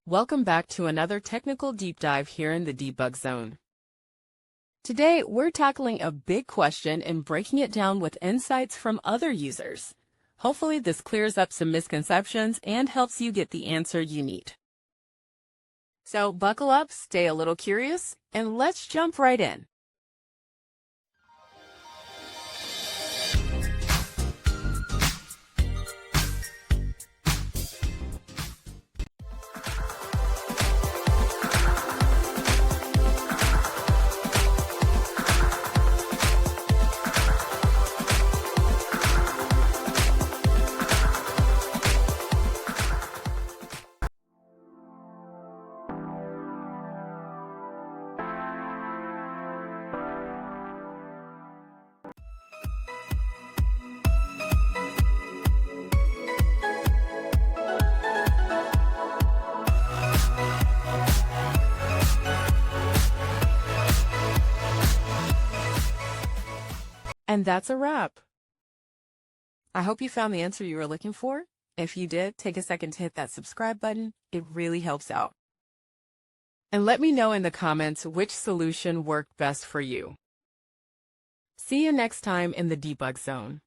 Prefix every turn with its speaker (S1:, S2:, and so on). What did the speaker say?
S1: Welcome back to another technical deep dive here in the debug zone. Today, we're tackling a big question and breaking it down with insights from other users. Hopefully, this clears up some misconceptions and helps you get the answer you need. So buckle up, stay a little curious, and let's jump right in. And that's a wrap. I hope you found the answer you were looking for. If you did, take a second to hit that subscribe button. It really helps out. And let me know in the comments which solution worked best for you. See you next time in the debug zone.